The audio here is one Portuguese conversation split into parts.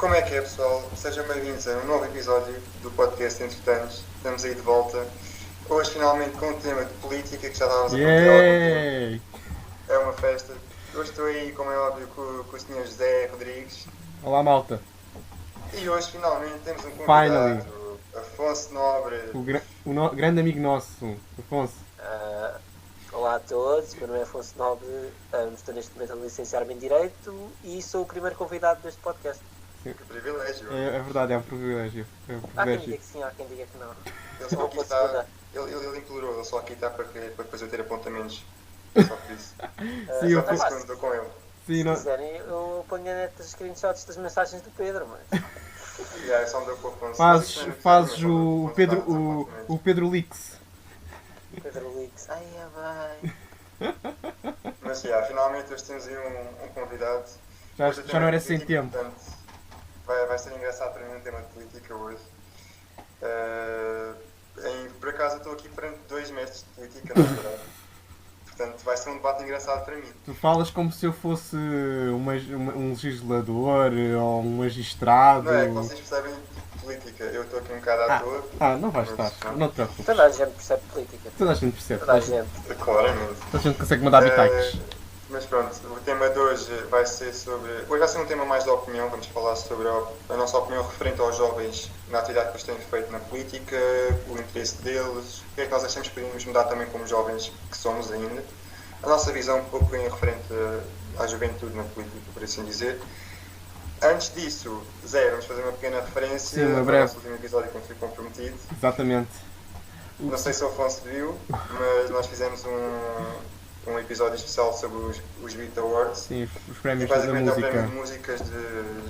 Como é que é, pessoal? Sejam bem-vindos a um novo episódio do podcast Entretantos. Estamos aí de volta. Hoje, finalmente, com um tema de política que já estávamos a prometer há algum tempo. Yay! É uma festa. Hoje estou aí, como é óbvio, com o Sr. José Rodrigues. Olá, malta. E hoje, finalmente, temos um Finally. convidado, Afonso Nobre. Grande amigo nosso, Afonso. Olá a todos, meu nome é Afonso Nobre, estou neste momento a licenciar-me em Direito e sou o primeiro convidado deste podcast. Que privilégio. É verdade, é um privilégio. Há quem diga que sim, há quem diga que não. Ele só Não aqui fosse está. mudar. Ele implorou, ele só aqui está para depois eu ter apontamentos. Só por isso. Sim, Só eu por isso faço. que eu estou com ele. Sim, Se não... quiserem, eu ponho a net as screenshots das mensagens do Pedro, mas Já, é só me deu com o Afonso. Fazes o Pedro Lix. Pedro Lix, ai é bem. Mas já, finalmente hoje temos aí um convidado. Já Hoje o tema não era é sem política, tempo. portanto, vai ser engraçado para mim um tema de política hoje. Por acaso eu estou aqui perante dois mestres de política, na verdade. Portanto, vai ser um debate engraçado para mim. Tu falas como se eu fosse um legislador ou um magistrado. Não é que vocês percebem de política. Eu estou aqui um bocado à toa. Não vais estar. Não te preocupes. Toda a gente percebe política. Toda a gente percebe. Toda a gente. Claramente. Toda a gente consegue mandar bitites. Mas pronto, o tema de hoje vai ser sobre. Hoje vai ser um tema mais de opinião, vamos falar sobre a nossa opinião referente aos jovens na atividade que eles têm feito na política, o interesse deles, o que é que nós achamos que podemos mudar também como jovens que somos ainda, a nossa visão um pouco em referente à juventude na política, por assim dizer. Antes disso, Zé, vamos fazer uma pequena referência Sim, ao breve. nosso último episódio que foi comprometido. Exatamente. Não sei se o Afonso viu, mas nós fizemos um episódio especial sobre os Beat Awards. Sim, os E prémios da basicamente é um prémio música. de músicas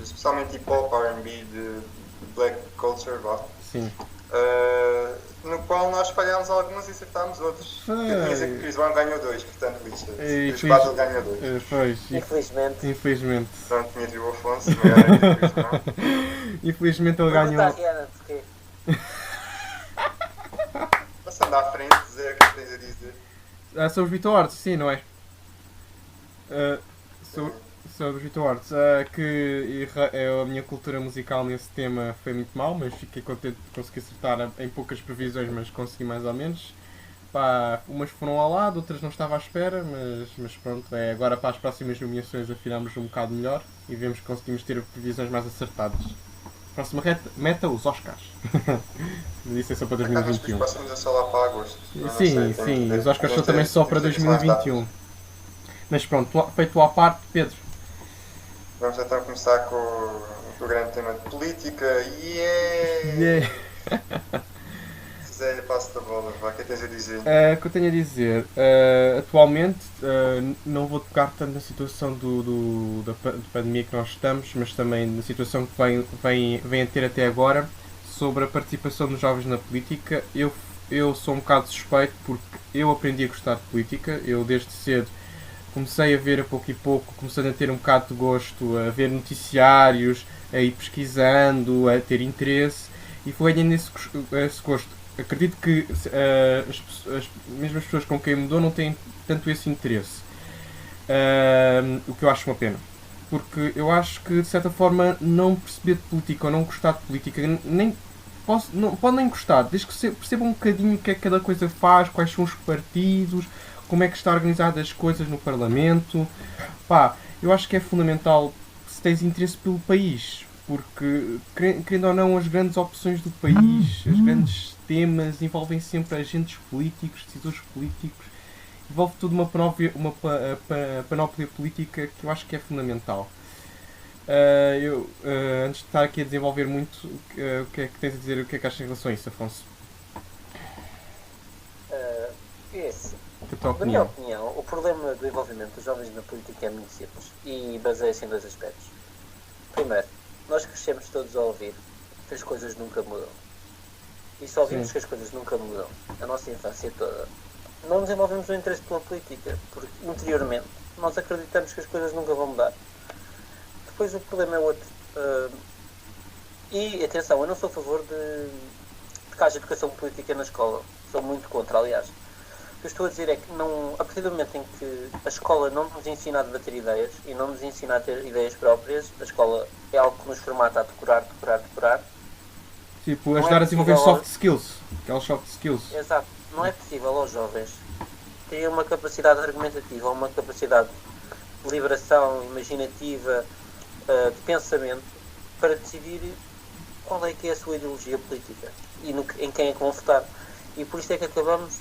especialmente hip hop, R&B, de black culture, vá. Sim. No qual nós falhámos algumas e acertámos outras. Eu tinha a dizer que o Chris Brown ganhou 2, portanto, Chris Battle ganhou 2. Pois, Infelizmente. Pronto, tinha de o Afonso, não era o Chris Brown. Infelizmente ele Pergunta à ganhou. Rihanna, porquê? Posso andar à frente, dizer o que tens a dizer? Sobre os Beat Awards, sim, não é? Sobre os Beat Awards, a minha cultura musical nesse tema foi muito mal, mas fiquei contente de conseguir acertar em poucas previsões, mas consegui mais ou menos. Pá, umas foram ao lado, outras não estava à espera, mas pronto, agora para as próximas nomeações afinamos um bocado melhor e vemos que conseguimos ter previsões mais acertadas. Próxima meta, os Oscars. Isso é só para Acabas que os 2021. próximos é só lá para agosto. Não Sim, sei, sim, tem- os Oscars tem são que também ter- só tem para que ter isso mais tarde. 2021. Mas pronto, feito à parte, Pedro. Vamos então começar com o grande tema de política. Yeah. Zé, passo da bola, vá, o que tens a dizer? O que eu tenho a dizer, atualmente não vou tocar tanto na situação da pandemia que nós estamos, mas também na situação que vem a ter até agora sobre a participação dos jovens na política. Eu sou um bocado suspeito porque eu aprendi a gostar de política, eu desde cedo comecei a ver a pouco e pouco, começando a ter um bocado de gosto, a ver noticiários, a ir pesquisando, a ter interesse e foi ganhando esse gosto. Acredito que as mesmas pessoas com quem mudou não têm tanto esse interesse, o que eu acho uma pena. Porque eu acho que, de certa forma, não perceber de política ou não gostar de política, não pode nem gostar, desde que perceba um bocadinho o que é que cada coisa faz, quais são os partidos, como é que está organizadas as coisas no Parlamento. Pá, eu acho que é fundamental se tens interesse pelo país, porque, querendo ou não, as grandes opções do país, os grandes temas envolvem sempre agentes políticos, decisores políticos, envolve tudo uma panóplia política que eu acho que é fundamental. Antes de estar aqui a desenvolver muito, o que é que tens a dizer, o que é que achas em relação a isso, Afonso? Na minha opinião, o problema do envolvimento dos jovens na política é muito simples e baseia-se em dois aspectos. Primeiro, nós crescemos todos a ouvir que as coisas nunca mudam. E só ouvimos que as coisas nunca mudam. A nossa infância toda. Não desenvolvemos o interesse pela política, porque interiormente nós acreditamos que as coisas nunca vão mudar. Depois o problema é outro. E atenção, eu não sou a favor de que haja educação política na escola. Sou muito contra, aliás. que eu estou a dizer é que não, a partir do momento em que a escola não nos ensina a debater ideias e não nos ensina a ter ideias próprias, a escola é algo que nos formata a decorar. Tipo, Não ajudar é a desenvolver possível- soft skills. Aquelas soft skills. Exato. Não é possível aos jovens terem uma capacidade argumentativa, uma capacidade de liberação imaginativa, de pensamento, para decidir qual é que é a sua ideologia política e em quem é que vão votar. E por isso é que acabamos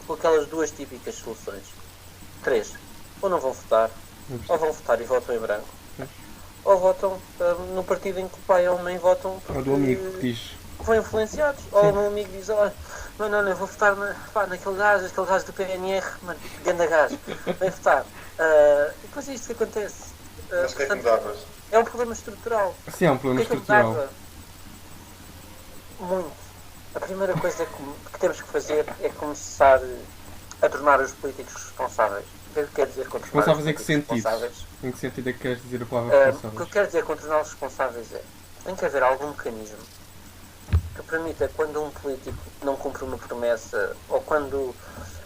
com aquelas duas típicas soluções. 3. Ou não vão votar, ou vão votar e votam em branco. Ou votam no partido em que o pai ou a mãe votam Ou porque do amigo que diz. vão influenciados. Ou o meu amigo diz, olha, não, eu vou votar naquele gajo do PNR, mano, ganda gajo, vem votar. E depois é isto que acontece. Mas o que é que Portanto, mudavas? é um problema estrutural. Sim, é um O problema que é que eu estrutural. mudava? Muito. A primeira coisa que temos que fazer é começar a tornar os políticos responsáveis. O que é que quer dizer com tornar os Responsáveis em que políticos sentido? responsáveis? Em que sentido é que queres dizer a palavra O que eu responsáveis? quero dizer com torná-los responsáveis é tem que haver algum mecanismo que permita, quando um político não cumpre uma promessa, ou quando,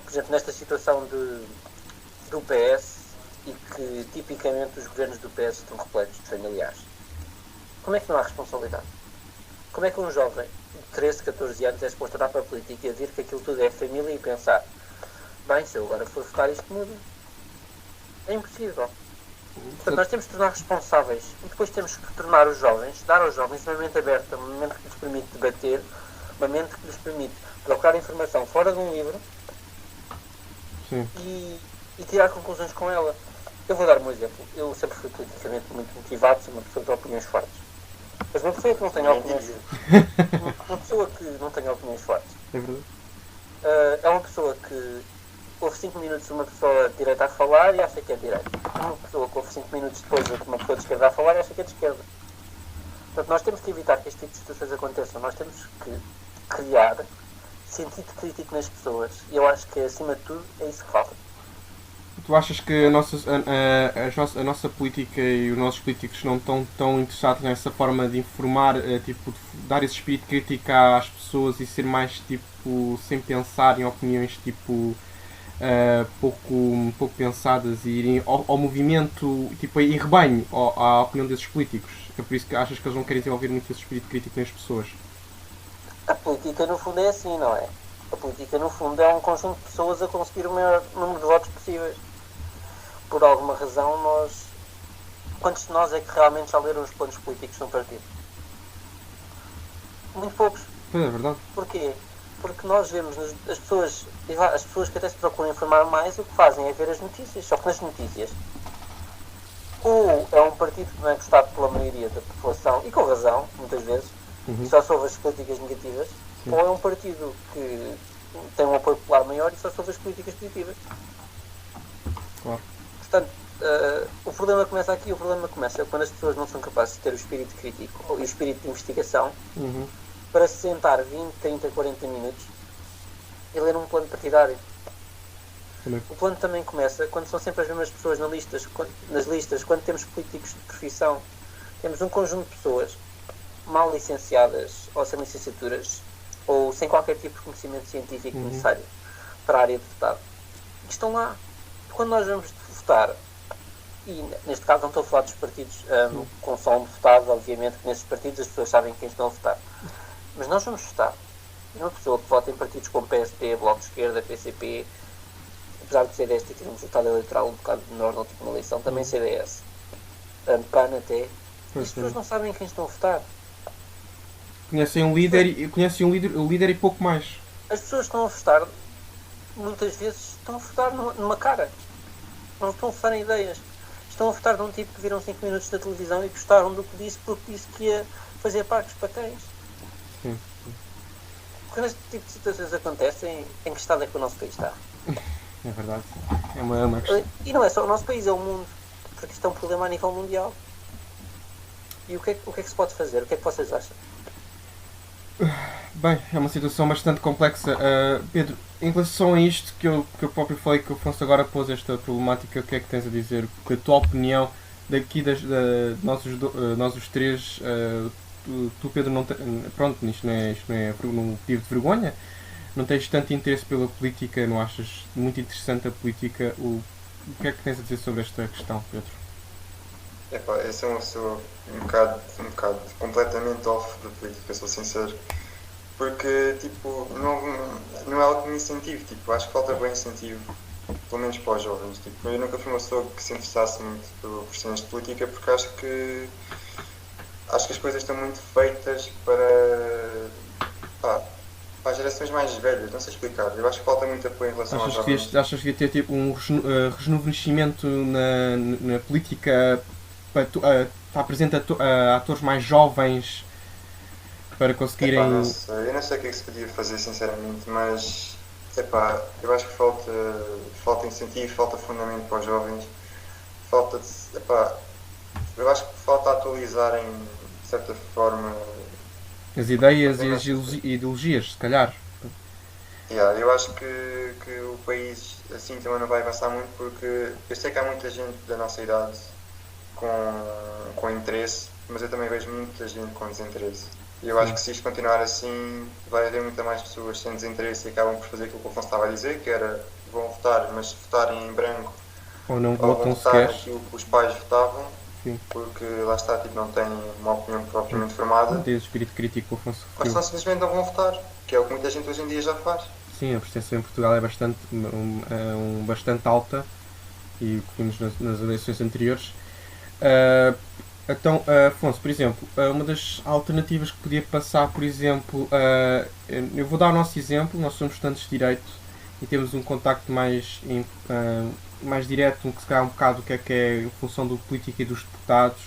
por exemplo, nesta situação do PS, e que tipicamente os governos do PS estão repletos de familiares, como é que não há responsabilidade? Como é que um jovem de 13, 14 anos é suposto olhar para a política e vir que aquilo tudo é família e pensar, bem, se eu agora for votar isto muda? É impossível. Portanto, nós temos de tornar responsáveis e depois temos que tornar os jovens, dar aos jovens uma mente aberta, uma mente que lhes permite debater, uma mente que lhes permite procurar informação fora de um livro Sim. e tirar conclusões com ela. Eu vou dar um exemplo. Eu sempre fui politicamente muito motivado, sou uma pessoa de opiniões fortes. Mas uma pessoa que não tenha opiniões, uma pessoa que não tenha opiniões fortes, É verdade. é uma pessoa que ouve 5 minutos uma pessoa de direita a falar e acha que é de direita. É uma pessoa que ouve 5 minutos depois uma pessoa de esquerda a falar e acha que é de esquerda. Portanto, nós temos que evitar que este tipo de situações aconteçam. Nós temos que criar sentido crítico nas pessoas. E eu acho que, acima de tudo, é isso que falta. Tu achas que a nossa política e os nossos políticos não estão tão interessados nessa forma de informar, tipo, de dar esse espírito crítico às pessoas e ser mais, tipo, sem pensar em opiniões, tipo, pouco pensadas e irem ao movimento, tipo, em rebanho, à opinião desses políticos? É por isso que achas que eles não querem desenvolver muito esse espírito crítico nas pessoas? A política, no fundo, é assim, não é? A política, no fundo, é um conjunto de pessoas a conseguir o maior número de votos possíveis. Por alguma razão, quantos de nós é que realmente já leram os planos políticos de um partido? Muito poucos. Pois é, verdade. Porquê? Porque nós vemos as pessoas que até se procuram informar mais, o que fazem é ver as notícias. Só que nas notícias, ou é um partido que não é gostado pela maioria da população, e com razão, muitas vezes, e só soube as políticas negativas, ou é um partido que tem um apoio popular maior e só soube as políticas positivas. Claro. Portanto, o problema começa aqui. O problema começa quando as pessoas não são capazes de ter o espírito crítico e o espírito de investigação para se sentar 20, 30, 40 minutos e ler um plano partidário. O plano também começa quando são sempre as mesmas pessoas nas listas, quando temos políticos de profissão. Temos um conjunto de pessoas mal licenciadas ou sem licenciaturas ou sem qualquer tipo de conhecimento científico necessário para a área de deputado. E estão lá. Quando nós vamos votar, e neste caso não estou a falar dos partidos com só um deputado, obviamente que nesses partidos as pessoas sabem quem estão a votar. Mas nós vamos votar. E uma pessoa que vota em partidos como PSP, Bloco de Esquerda, PCP, apesar de CDS ter tido um resultado eleitoral um bocado menor na última eleição, também CDS, PAN até, e as pessoas não sabem quem estão a votar. Conhecem o líder e pouco mais. As pessoas estão a votar, muitas vezes estão a votar numa cara. Não estão a votar em ideias. Estão a votar de um tipo que viram 5 minutos da televisão e gostaram do que disse porque disse que ia fazer parques para cães. Sim. Quando este tipo de situações acontecem, em que estado é que o nosso país está? É verdade. É uma questão. E não é só o nosso país, é o mundo. Porque isto é um problema a nível mundial. E o que é que se pode fazer? O que é que vocês acham? Bem, é uma situação bastante complexa. Pedro, em relação a isto que eu próprio falei, que o Afonso agora pôs esta problemática, o que é que tens a dizer? Que a tua opinião daqui de nós os três, tu Pedro, não pronto, isto não é um motivo de vergonha, não tens tanto interesse pela política, não achas muito interessante a política, o que é que tens a dizer sobre esta questão, Pedro? Epá, eu sou uma pessoa um bocado completamente off da política, sou sincero. Porque, tipo, não é algo que me incentive, tipo, acho que falta bem incentivo, pelo menos para os jovens. Tipo, eu nunca fui uma pessoa que se interessasse muito por cenas de política, porque acho que as coisas estão muito feitas pá, para as gerações mais velhas, não sei explicar. Eu acho que falta muito apoio em relação aos jovens. Achas que devia ter tipo um rejuvenescimento na política para estar presente a atores mais jovens para conseguirem. Epá, não sei, eu não sei o que é que se podia fazer, sinceramente, mas epá, eu acho que falta incentivo, falta fundamento para os jovens, epá, eu acho que falta atualizarem, de certa forma, As ideias e as ideologias, se calhar. yeah, eu acho que o país assim também não vai avançar muito, porque eu sei que há muita gente da nossa idade com interesse, mas eu também vejo muita gente com desinteresse. E eu acho que se isto continuar assim, vai haver muita mais pessoas sem desinteresse e acabam por fazer aquilo que o Afonso estava a dizer, que era vão votar, mas se votarem em branco, Ou não ou vão votam votar sequer. naquilo que os pais votavam, Sim. porque lá está, tipo, não têm uma opinião propriamente formada, Não tem esse espírito crítico que o Afonso ou referiu. só simplesmente não vão votar, que é o que muita gente hoje em dia já faz. Sim, a abstenção em Portugal é bastante alta e o que vimos nas eleições anteriores. Então, Afonso, por exemplo, uma das alternativas que podia passar, por exemplo, eu vou dar o nosso exemplo, nós somos estudantes de Direito e temos um contacto mais direto, que se calhar um bocado do que é a função do político e dos deputados.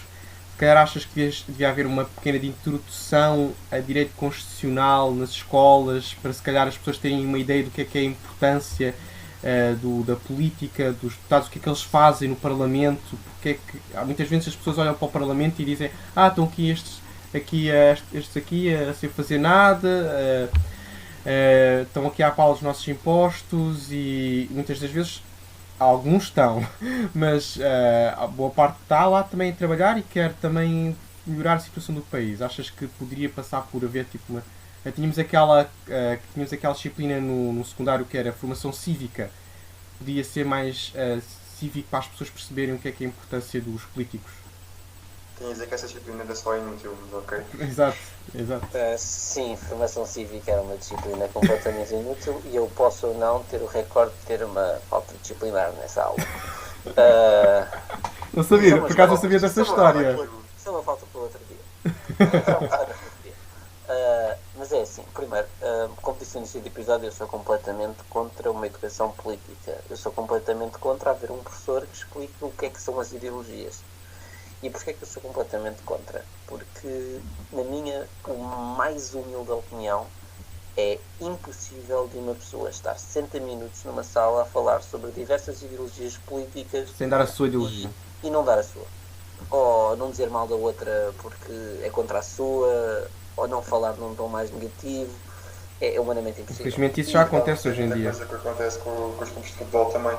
Se calhar achas que devia haver uma pequena de introdução a direito constitucional nas escolas, para se calhar as pessoas terem uma ideia do que é a importância da política, dos deputados, o que é que eles fazem no Parlamento, porque é que muitas vezes as pessoas olham para o Parlamento e dizem estão aqui estes aqui sem fazer nada, estão aqui à pala dos nossos impostos e muitas das vezes alguns estão, mas a boa parte está lá também a trabalhar e quer também melhorar a situação do país. Achas que poderia passar por haver tipo uma... Tínhamos aquela disciplina no secundário que era formação cívica. Podia ser mais cívico para as pessoas perceberem o que é a importância dos políticos. Tenho a dizer que essa disciplina era só inútil, ok? Exato. Sim, formação cívica é uma disciplina completamente inútil e eu posso ou não ter o recorde de ter uma falta disciplinar nessa aula. Não sabia, por acaso eu sabia dessa história. Isso é uma falta para o outro dia. Mas é assim, primeiro, como disse no início do episódio, eu sou completamente contra uma educação política. Eu sou completamente contra haver um professor que explique o que é que são as ideologias. E porquê é que eu sou completamente contra? Porque, na minha mais humilde opinião, é impossível de uma pessoa estar 60 minutos numa sala a falar sobre diversas ideologias políticas sem dar a sua ideologia e não dar a sua. Ou não dizer mal da outra porque é contra a sua, ou não falar num tom mais negativo. É humanamente impossível. Infelizmente isso já acontece hoje em dia. É coisa que acontece com os clubes de futebol também.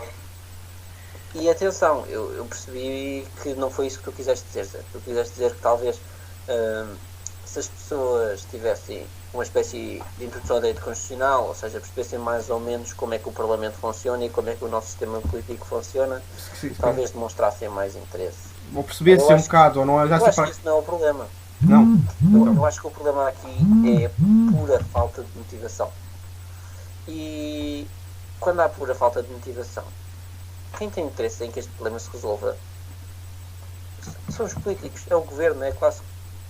E atenção, eu percebi que não foi isso que tu quiseste dizer, Zé. Tu quiseste dizer que talvez se as pessoas tivessem uma espécie de introdução à direito constitucional, ou seja, percebessem mais ou menos como é que o Parlamento funciona e como é que o nosso sistema político funciona, talvez demonstrassem mais interesse. Ou perceber-se um bocado, ou não olhassem para... Eu acho que isso não é o problema. Não. Eu acho que o problema aqui é pura falta de motivação. E quando há pura falta de motivação, quem tem interesse em que este problema se resolva são os políticos, é o governo, é quase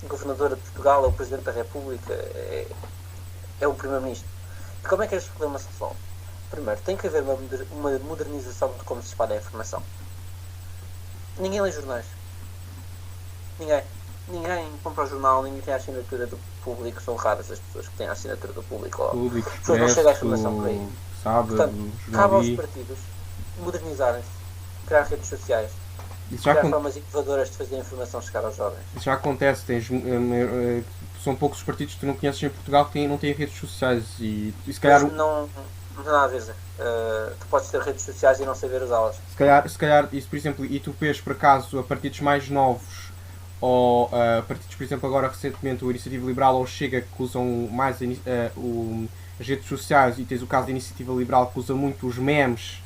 o governador de Portugal, é o Presidente da República, é o Primeiro-Ministro. E como é que este problema se resolve? Primeiro, tem que haver uma modernização de como se espalha a informação. Ninguém lê jornais. Ninguém compra o jornal, ninguém tem a assinatura do público, são raras as pessoas que têm a assinatura do público. As pessoas não chegam à informação por aí. Portanto, cabe aos partidos modernizarem-se, criar redes sociais, criar formas inovadoras de fazer a informação chegar aos jovens. Isso já acontece, são poucos os partidos que tu não conheces em Portugal que não têm redes sociais e se calhar... Não tem nada a ver, tu podes ter redes sociais e não saber usá-las. Se calhar, isso por exemplo, e tu vês por acaso a partidos mais novos ou partidos, por exemplo, agora recentemente o Iniciativa Liberal ou o Chega, que usam mais as redes sociais, e tens o caso da Iniciativa Liberal que usa muito os memes,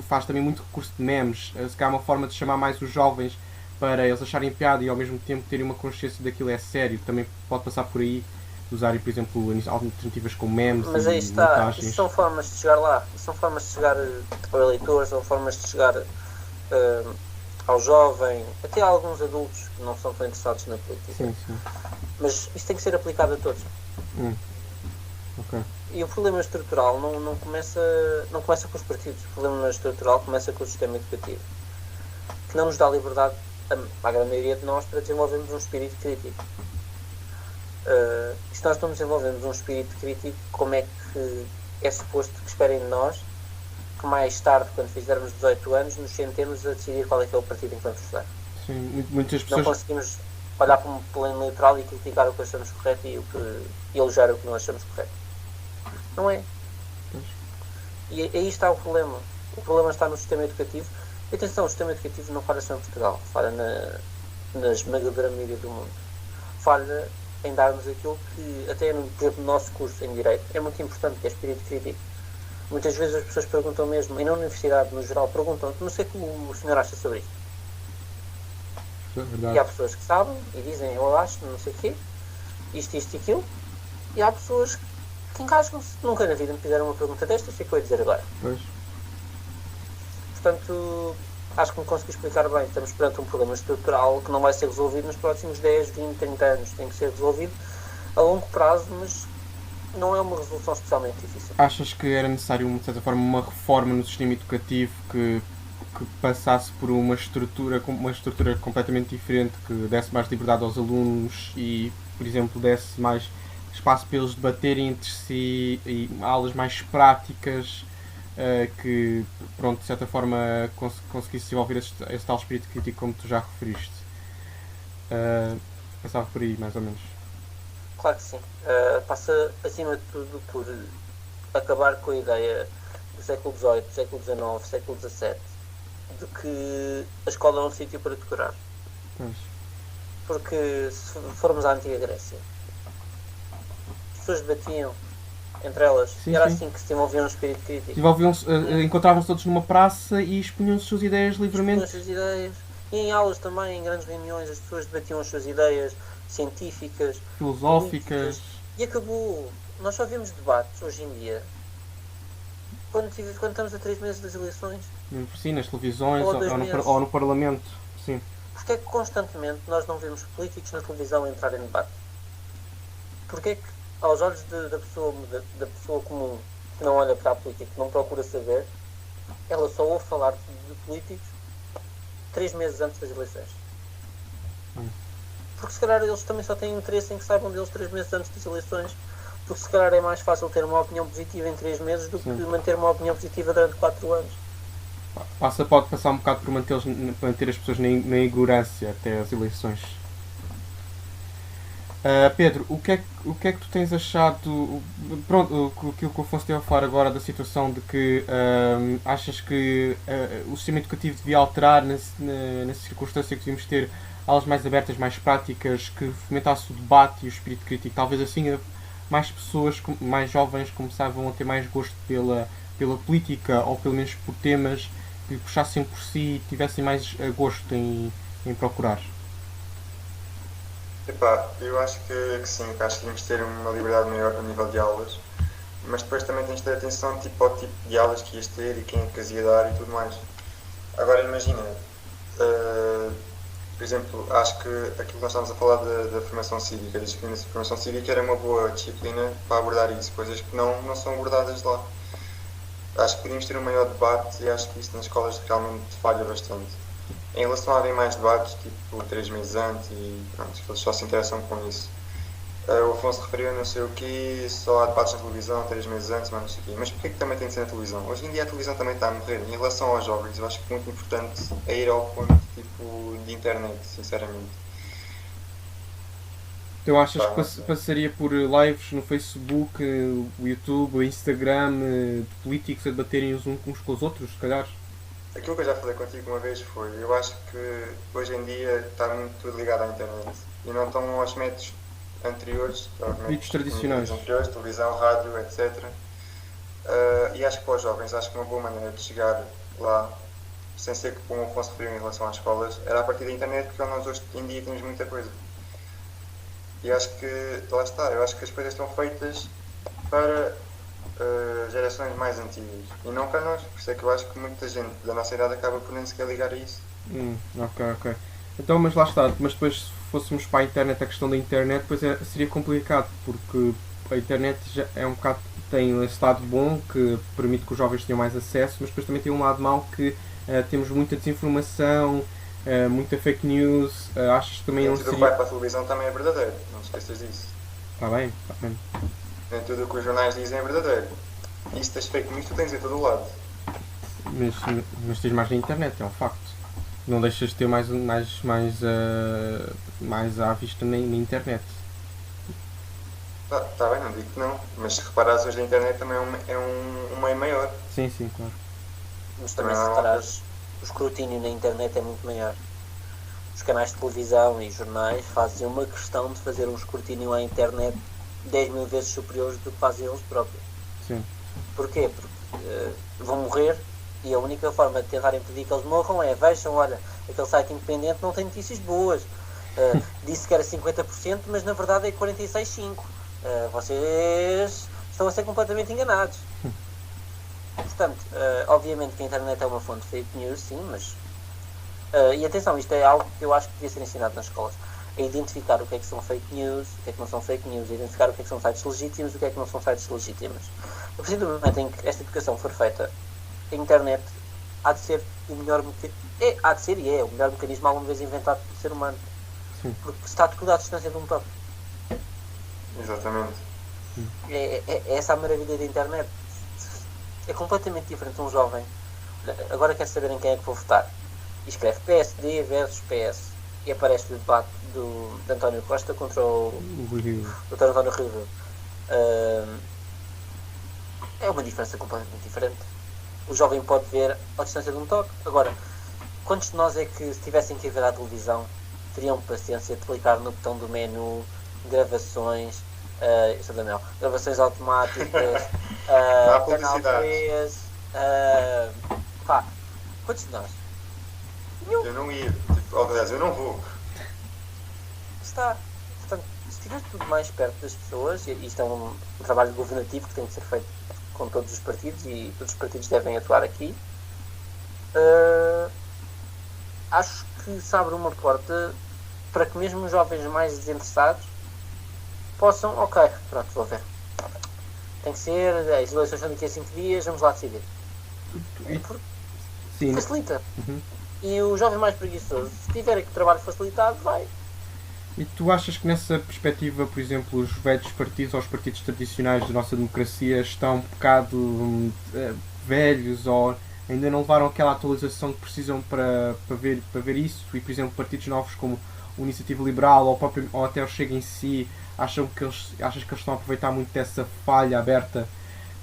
faz também muito recurso de memes, se calhar uma forma de chamar mais os jovens para eles acharem piada e ao mesmo tempo terem uma consciência daquilo é sério. Também pode passar por aí, usarem, por exemplo, alternativas com memes. Mas aí está, isso são formas de chegar lá, isso são formas de chegar ao eleitor, são formas de chegar ao jovem, até a alguns adultos que não são tão interessados na política. Sim, sim. Mas isso tem que ser aplicado a todos. Okay. E o problema estrutural não começa com os partidos. O problema estrutural começa com o sistema educativo, que não nos dá liberdade, à grande maioria de nós, para desenvolvermos um espírito crítico. E se nós não desenvolvemos um espírito crítico, como é que é suposto que esperem de nós que mais tarde, quando fizermos 18 anos, nos sentemos a decidir qual é que é o partido em que vamos votar? Sim, muitas pessoas... Não conseguimos olhar para um plano eleitoral e criticar o que achamos correto e elogiar o que não achamos correto. Não é? E aí está o problema. O problema está no sistema educativo. E atenção, o sistema educativo não falha só em Portugal, falha na esmagadora maioria do mundo. Falha em darmos aquilo que, até por exemplo, no nosso curso em Direito, é muito importante, que é espírito crítico. Muitas vezes as pessoas perguntam mesmo, e na universidade no geral perguntam, não sei o que o senhor acha sobre isto. E há pessoas que sabem e dizem, eu acho, não sei o quê, isto e aquilo. E há pessoas que engasgam-se. Nunca na vida me fizeram uma pergunta destas, o que é que eu ia dizer agora? Pois. Portanto, acho que me consegui explicar bem. Estamos perante um problema estrutural que não vai ser resolvido nos próximos 10, 20, 30 anos. Tem que ser resolvido a longo prazo, mas não é uma resolução especialmente difícil. Achas que era necessário, de certa forma, uma reforma no sistema educativo que passasse por uma estrutura completamente diferente, que desse mais liberdade aos alunos e, por exemplo, desse mais espaço para eles debaterem entre si e aulas mais práticas, que, pronto, de certa forma conseguisse desenvolver esse tal espírito crítico como tu já referiste? Passava por aí, mais ou menos. Claro que sim. Passa, acima de tudo, por acabar com a ideia do século XVIII, do século XIX, século XVII, de que a escola é um sítio para decorar. Pois. Porque se formos à antiga Grécia, as pessoas debatiam entre elas, sim, e era sim. assim que se desenvolvia um espírito crítico. Encontravam-se todos numa praça e expunham as suas ideias livremente. As suas ideias. E em aulas também, em grandes reuniões, as pessoas debatiam as suas ideias científicas, filosóficas. E acabou. Nós só vemos debates hoje em dia quando estamos a 3 meses das eleições. Sim, nas televisões ou no Parlamento. Sim. Porque é que constantemente nós não vemos políticos na televisão entrar em debate? Porque é que, aos olhos da pessoa comum, que não olha para a política, que não procura saber, ela só ouve falar de políticos 3 meses antes das eleições? Porque se calhar eles também só têm interesse em que saibam deles 3 meses antes das eleições. Porque se calhar é mais fácil ter uma opinião positiva em 3 meses do que manter uma opinião positiva durante 4 anos. Pode passar um bocado por manter as pessoas na ignorância até as eleições. Pedro, o que é que tu tens achado? Pronto, aquilo que o Afonso esteve a falar agora da situação de que achas que o sistema educativo devia alterar nessa circunstância, que devíamos ter aulas mais abertas, mais práticas, que fomentasse o debate e o espírito crítico. Talvez assim mais pessoas, mais jovens, começavam a ter mais gosto pela política, ou pelo menos por temas que puxassem por si e tivessem mais gosto em procurar. Epá, eu acho que sim, acho que devíamos ter uma liberdade maior a nível de aulas, mas depois também tens de ter atenção tipo, ao tipo de aulas que ias ter e quem é que as ia dar e tudo mais. Agora imagina, por exemplo, acho que aquilo que nós estávamos a falar da formação cívica, da disciplina de formação cívica era uma boa disciplina para abordar isso, coisas que não são abordadas lá. Acho que podíamos ter um maior debate e acho que isso nas escolas realmente falha bastante. Em relação a haver mais debates, tipo 3 meses antes, e pronto, eles só se interessam com isso. O Afonso referiu não sei o quê, só há debates na televisão 3 meses antes, mas não sei o quê. Mas porquê que também tem de ser na televisão? Hoje em dia a televisão também está a morrer. Em relação aos jovens, eu acho que muito importante é ir ao ponto tipo, de internet, sinceramente. Então achas que passaria por lives no Facebook, o YouTube, o Instagram, de políticos a debaterem uns com os outros, se calhar? aquilo que eu já falei contigo uma vez foi, eu acho que hoje em dia está muito tudo ligado à internet e não estão aos métodos anteriores, aos Vídeos métodos tradicionais. anteriores, televisão, rádio, etc. E acho que para os jovens, acho que uma boa maneira de chegar lá, sem ser como o Afonso referiu em relação às escolas, era a partir da internet, porque nós hoje em dia temos muita coisa. E acho que, lá está, eu acho que as coisas estão feitas para gerações mais antigas e não para nós. Por isso é que eu acho que muita gente da nossa idade acaba por nem sequer ligar a isso. Ok. Então, mas lá está, mas depois se fôssemos para a internet, a questão da internet, depois seria complicado, porque a internet já é um bocado, tem esse lado bom, que permite que os jovens tenham mais acesso, mas depois também tem um lado mau que temos muita desinformação, muita fake news, achas que também Nem não tudo o que seria... vai para a televisão também é verdadeiro, não te esqueças disso. Está bem. Nem tudo o que os jornais dizem é verdadeiro. Isso das fake news tu tens em todo o lado. Mas tens mais na internet, é um facto. Não deixas de ter mais à vista na internet. Tá bem, não digo que não, mas se reparares hoje a internet também é um meio maior. Sim, claro. Mas também se reparares, o escrutínio na internet é muito maior. Os canais de televisão e jornais fazem uma questão de fazer um escrutínio à internet 10.000 vezes superiores do que fazem eles próprios. Sim. Porquê? Porque vão morrer e a única forma de tentar impedir que eles morram é, vejam, olha, aquele site independente não tem notícias boas. Disse que era 50%, mas na verdade é 46,5%. Vocês estão a ser completamente enganados. Portanto, obviamente que a internet é uma fonte de fake news, sim, mas... e atenção, isto é algo que eu acho que devia ser ensinado nas escolas. A identificar o que é que são fake news, o que é que não são fake news, a identificar o que é que são sites legítimos e o que é que não são sites legítimos. A partir do momento em que esta educação for feita, a internet há de ser o melhor mecanismo, o melhor mecanismo alguma vez inventado pelo ser humano. Sim. Porque está tudo à distância de um toque. Exatamente. É essa a maravilha da internet. É completamente diferente de um jovem. Agora quer saber em quem é que vou votar. E escreve PSD versus PS. E aparece o debate de António Costa contra o Dr. António Rio. É uma diferença completamente diferente. O jovem pode ver à distância de um toque. Agora, quantos de nós é que, se tivessem que ir ver à televisão, teriam paciência de clicar no botão do menu, gravações, gravações automáticas, canal 3, quantos de nós? Eu não ia, aliás, eu não vou. Está. Portanto, se estiver tudo mais perto das pessoas, e isto é um trabalho governativo que tem que ser feito com todos os partidos e todos os partidos devem atuar aqui, acho que se abre uma porta para que mesmo os jovens mais desinteressados possam, pronto, vou ver. Tem que ser, as eleições são daqui a 5 dias, vamos lá decidir. Sim. Facilita. E o jovem mais preguiçoso, se tiver aqui trabalho facilitado, vai. E tu achas que nessa perspectiva, por exemplo, os velhos partidos ou os partidos tradicionais da nossa democracia estão um bocado velhos ou ainda não levaram aquela atualização que precisam para ver isso? E, por exemplo, partidos novos como a Iniciativa Liberal ou até o Chega em si, achas que eles estão a aproveitar muito dessa falha aberta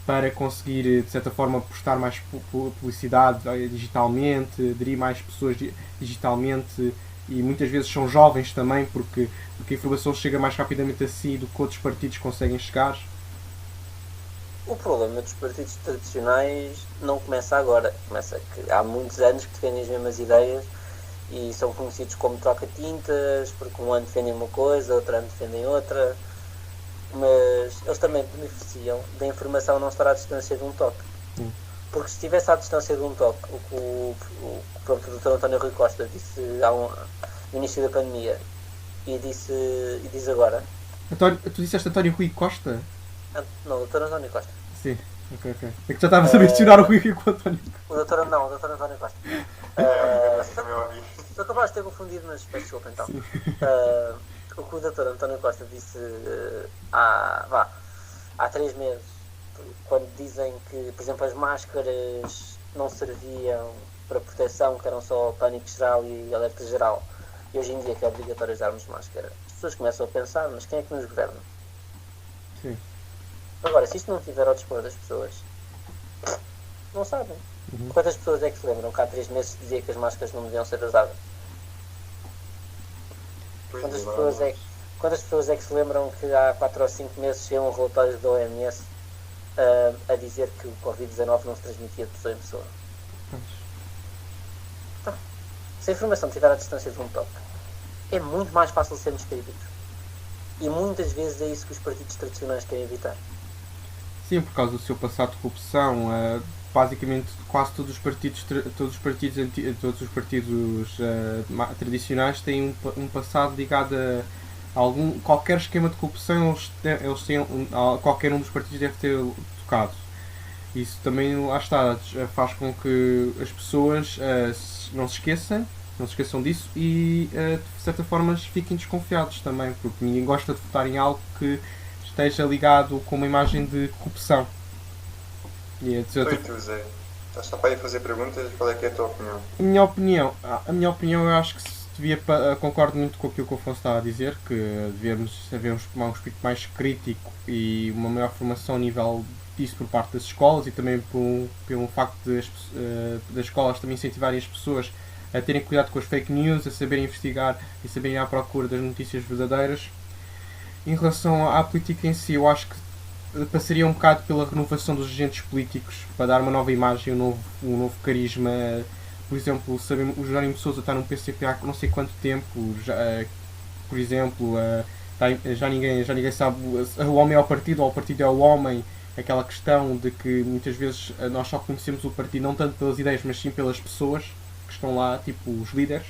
para conseguir, de certa forma, prestar mais publicidade digitalmente, aderir mais pessoas digitalmente, e muitas vezes são jovens também, porque a informação chega mais rapidamente a si do que outros partidos conseguem chegar? O problema dos partidos tradicionais não começa agora, começa que há muitos anos que defendem as mesmas ideias e são conhecidos como troca-tintas, porque um ano defendem uma coisa, outro ano defendem outra, mas eles também beneficiam da informação não estar à distância de um toque. Porque se estivesse à distância de um toque, o que o Dr. António Rui Costa disse no início da pandemia e diz agora. Tu disseste António Rui Costa? Não, o Dr. António Costa. Sim, ok. É que já estavas a mencionar o Rui com o António. O Dr. António Costa. Também ouvi. Sou capaz de ter confundido, mas peço desculpa então. O que o Dr. António Costa disse há 3 meses, quando dizem que, por exemplo, as máscaras não serviam para proteção, que eram só pânico geral e alerta geral, e hoje em dia que é obrigatório usarmos máscara, as pessoas começam a pensar, mas quem é que nos governa? Sim. Agora, se isto não estiver ao dispor das pessoas, não sabem. Quantas pessoas é que se lembram que há 3 meses dizia que as máscaras não deviam ser usadas? Pois Quantas é, pessoas é, quantas pessoas é que se lembram que há 4 ou 5 meses saiu um relatório da OMS a dizer que o Covid-19 não se transmitia de pessoa em pessoa? Então, se a informação estiver à distância de um toque, é muito mais fácil sermos críticos. E muitas vezes é isso que os partidos tradicionais querem evitar. Sim, por causa do seu passado de corrupção, basicamente quase todos os partidos, tradicionais têm um passado ligado a qualquer esquema de corrupção. Eles têm qualquer um dos partidos deve ter tocado. Isso também, lá está, faz com que as pessoas não se esqueçam disso e de certa forma fiquem desconfiados também, porque ninguém gosta de votar em algo que esteja ligado com uma imagem de corrupção. E tu, Zé? Estás só para ir fazer perguntas? Qual é que é a tua opinião? A minha opinião, eu acho que se devia, concordo muito com aquilo que o Afonso estava a dizer, que devemos haver um espírito mais crítico e uma maior formação a nível disso por parte das escolas e também pelo facto das escolas também incentivarem as pessoas a terem cuidado com as fake news, a saberem investigar e saberem ir à procura das notícias verdadeiras. Em relação à política em si, eu acho que passaria um bocado pela renovação dos agentes políticos para dar uma nova imagem, um novo carisma. Por exemplo, sabemos, o Jerónimo de Sousa está num PCP há não sei quanto tempo, por exemplo, já ninguém sabe o homem é o partido ou o partido é o homem. Aquela questão de que muitas vezes nós só conhecemos o partido não tanto pelas ideias, mas sim pelas pessoas que estão lá, tipo os líderes.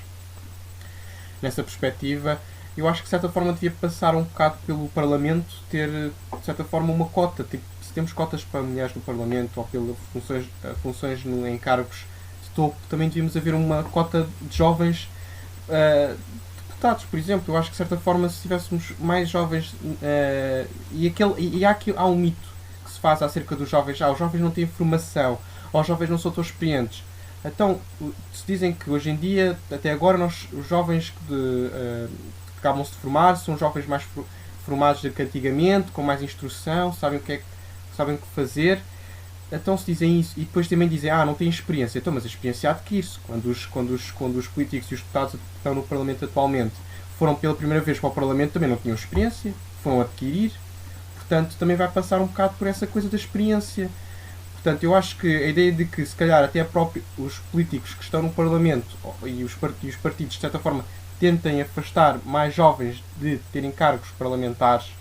Nessa perspectiva, eu acho que de certa forma devia passar um bocado pelo Parlamento ter, de certa forma, uma cota. Tipo, se temos cotas para mulheres no Parlamento ou pelas funções em cargos de topo, também devíamos haver uma cota de jovens deputados, por exemplo. Eu acho que de certa forma, se tivéssemos mais jovens há um mito que se faz acerca dos jovens. Os jovens não têm formação, ou os jovens não são tão experientes. Então, se dizem que hoje em dia, até agora, os jovens que acabam-se de formar são jovens mais formados do que antigamente, com mais instrução, sabem o que fazer. Então se dizem isso e depois também dizem, não têm experiência. Então, mas a experiência adquire-se. Quando os políticos e os deputados que estão no Parlamento atualmente foram pela primeira vez para o Parlamento, também não tinham experiência, foram adquirir. Portanto, também vai passar um bocado por essa coisa da experiência. Portanto, eu acho que a ideia de que, se calhar, até os políticos que estão no Parlamento e os partidos, de certa forma, tentem afastar mais jovens de terem cargos parlamentares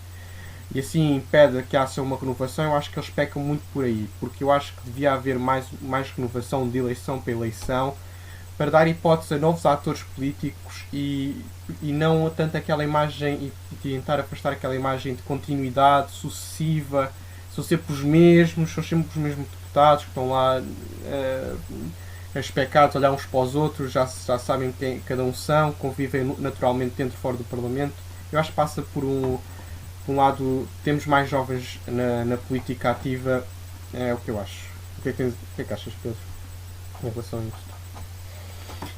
e assim impede que haja uma renovação, eu acho que eles pecam muito por aí, porque eu acho que devia haver mais renovação de eleição para eleição, para dar hipótese a novos atores políticos e não tanto aquela imagem e tentar afastar aquela imagem de continuidade sucessiva. São sempre os mesmos deputados que estão lá especados, olhar uns para os outros, já sabem quem cada um são, convivem naturalmente dentro e fora do Parlamento. Eu acho que passa por um lado, temos mais jovens na política ativa, é o que eu acho. O que é que achas, Pedro, em relação a isto?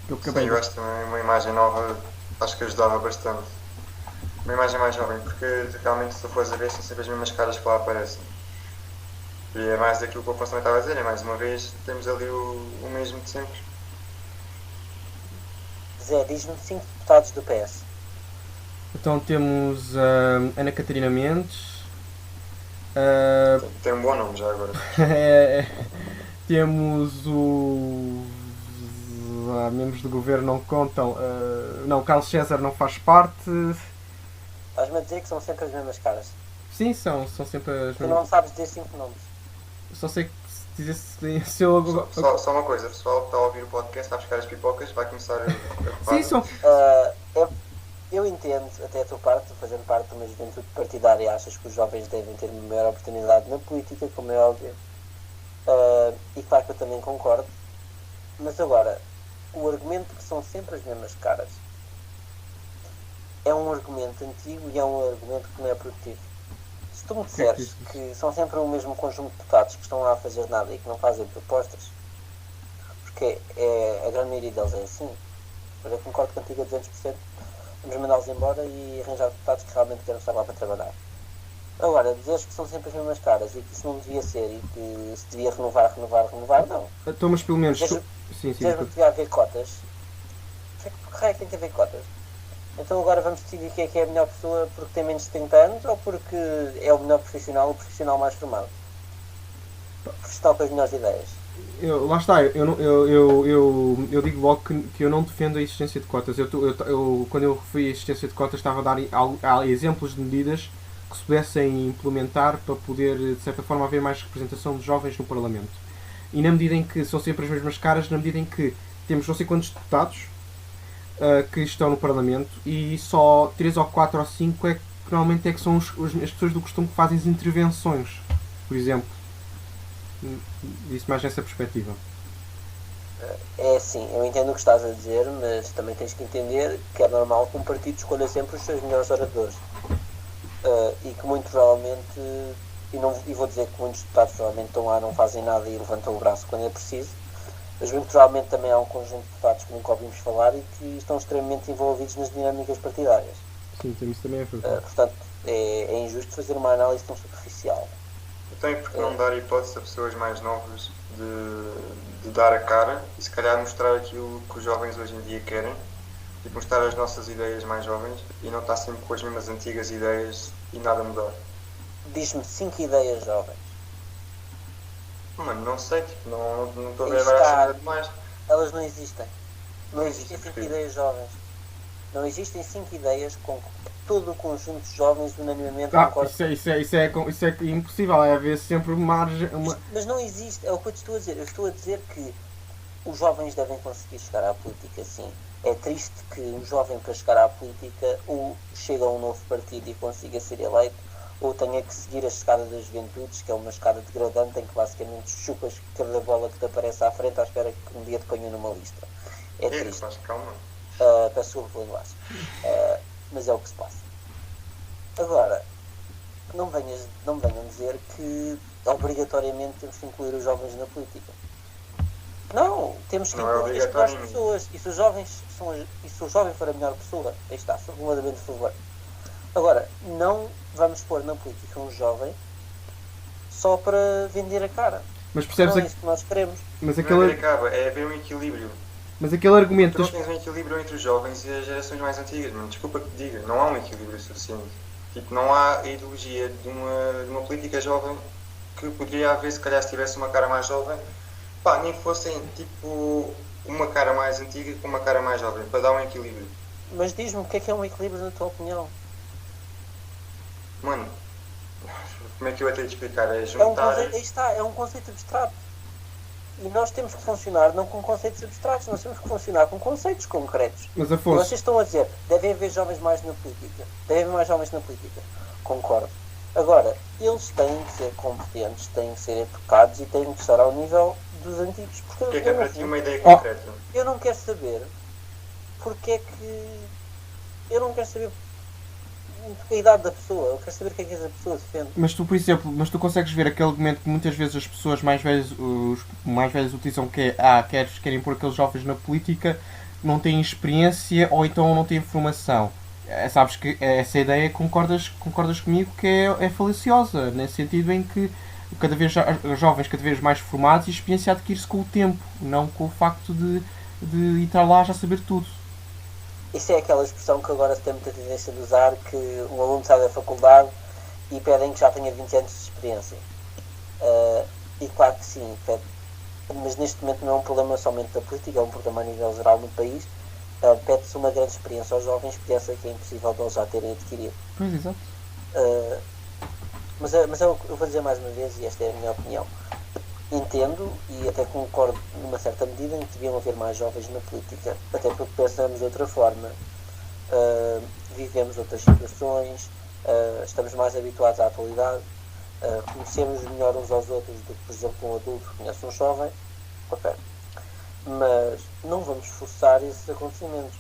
Eu acho também uma imagem nova, acho que ajudava bastante. Uma imagem mais jovem, porque realmente se tu fores a ver, são sempre as mesmas caras que lá aparecem. E é mais daquilo que o Afonso também estava a dizer, mais uma vez temos ali o mesmo de sempre. Zé, diz-me 5 deputados do PS. Então temos Ana Catarina Mendes. Tem um bom nome já agora. Temos membros do governo não contam. Não, Carlos César não faz parte. Estás-me a dizer que são sempre as mesmas caras? Sim, são sempre as mesmas. Tu não sabes dizer 5 nomes. Só sei que se eu... Só uma coisa, o pessoal que está a ouvir o podcast vai buscar as pipocas, vai começar a Sim, são... Eu entendo, até a tua parte, fazendo parte de uma juventude partidária, achas que os jovens devem ter uma maior oportunidade na política, como é óbvio. E claro que eu também concordo. Mas agora, o argumento que são sempre as mesmas caras é um argumento antigo e é um argumento que não é produtivo. Se tu me disseres que são sempre o mesmo conjunto de deputados que estão lá a fazer nada e que não fazem propostas, porque a grande maioria deles é assim, mas eu concordo contigo a 200%, vamos mandá-los embora e arranjar deputados que realmente querem estar lá para trabalhar. Agora, dizeres que são sempre as mesmas caras e que isso não devia ser e que se devia renovar, não. Então, mas pelo menos... Dizeres Sim. que devia haver cotas. Que raio tem que haver cotas? Então agora vamos decidir quem é que é a melhor pessoa porque tem menos de 30 anos ou porque é o melhor profissional, o profissional mais formado? O profissional com as melhores ideias. Lá está, eu digo logo que eu não defendo a existência de cotas. Quando eu referi a existência de cotas, estava a dar exemplos de medidas que se pudessem implementar para poder, de certa forma, haver mais representação de jovens no Parlamento. E na medida em que são sempre as mesmas caras, na medida em que temos não sei quantos deputados que estão no Parlamento e só 3 ou 4 ou 5 é que normalmente é que são as pessoas do costume que fazem as intervenções, por exemplo. Isso mais nessa perspectiva. É assim, eu entendo o que estás a dizer, mas também tens que entender que é normal que um partido escolha sempre os seus melhores oradores. E que muito provavelmente, e vou dizer que muitos deputados provavelmente estão lá, não fazem nada e levantam o braço quando é preciso, mas muito provavelmente também há um conjunto de deputados que nunca ouvimos falar e que estão extremamente envolvidos nas dinâmicas partidárias. Sim, isso também é verdade. Portanto, é injusto fazer uma análise tão superficial. Então, e por que não dar hipótese a pessoas mais novas de dar a cara e se calhar mostrar aquilo que os jovens hoje em dia querem, tipo mostrar as nossas ideias mais jovens e não estar sempre com as mesmas antigas ideias e nada mudar? Diz-me 5 ideias jovens. Mano, não sei, tipo, não estou a ver agora nada demais. Elas não existem. Não Não existem existe 5 porquê? ideias jovens. Não existem 5 ideias com todo o conjunto de jovens unanimemente concorda. Isso é impossível, é haver sempre margem. Mas não existe, é o que eu te estou a dizer. Eu estou a dizer que os jovens devem conseguir chegar à política, sim. É triste que um jovem, para chegar à política, ou chega a um novo partido e consiga ser eleito, ou tenha que seguir a escada das juventudes, que é uma escada degradante em que basicamente chupas cada bola que te aparece à frente à espera que um dia te ponha numa lista. É triste. Mas calma. Peço desculpa pela linguagem. Mas é o que se passa. Agora, não me venham dizer que obrigatoriamente temos que incluir os jovens na política. Não, temos que incluir as melhores pessoas. E se o jovem for a melhor pessoa, aí está, sou completamente a favor. Agora, não vamos pôr na política um jovem só para vender a cara. Mas percebes não é isso que nós queremos. Mas Não é ver a é haver um equilíbrio. Mas aquele argumento... Tu não tens um equilíbrio entre os jovens e as gerações mais antigas, mano. Desculpa que te diga, não há um equilíbrio suficiente. Tipo, não há a ideologia de uma política jovem que poderia haver se calhar se tivesse uma cara mais jovem. Pá, nem fossem tipo uma cara mais antiga com uma cara mais jovem, para dar um equilíbrio. Mas diz-me o que é um equilíbrio na tua opinião? Mano, como é que eu até te explicar? É juntar... Aí está, é um conceito abstrato. E nós temos que funcionar não com conceitos abstratos, nós temos que funcionar com conceitos concretos. Mas Afonso... Vocês estão a dizer, devem haver jovens mais na política. Devem haver mais jovens na política. Concordo. Agora, eles têm que ser competentes, têm que ser educados e têm que estar ao nível dos antigos. Porque é para ti uma ideia concreta? Eu não quero saber porque é que... Eu não quero saber a idade da pessoa, eu quero saber o que é que essa pessoa defende. Mas tu, por exemplo, consegues ver aquele argumento que muitas vezes as pessoas mais velhas, os mais velhos utilizam, que é, querem pôr aqueles jovens na política, não têm experiência ou então não têm formação. Sabes que essa ideia concordas comigo que é falaciosa, nesse sentido em que cada vez jovens cada vez mais formados e experiência adquire-se com o tempo, não com o facto de estar lá já saber tudo. Isso é aquela expressão que agora se tem muita tendência de usar, que um aluno sai da faculdade e pedem que já tenha 20 anos de experiência. E claro que sim, mas neste momento não é um problema somente da política, é um problema a nível geral no país. Pede-se uma grande experiência aos jovens, experiência que é impossível de eles já terem adquirido. Pois, exato. Mas eu vou dizer mais uma vez, e esta é a minha opinião. Entendo e até concordo numa certa medida em que deviam haver mais jovens na política, até porque pensamos de outra forma, vivemos outras situações, estamos mais habituados à atualidade, conhecemos melhor uns aos outros do que, por exemplo, um adulto conhece um jovem, ok. Mas não vamos forçar esses acontecimentos.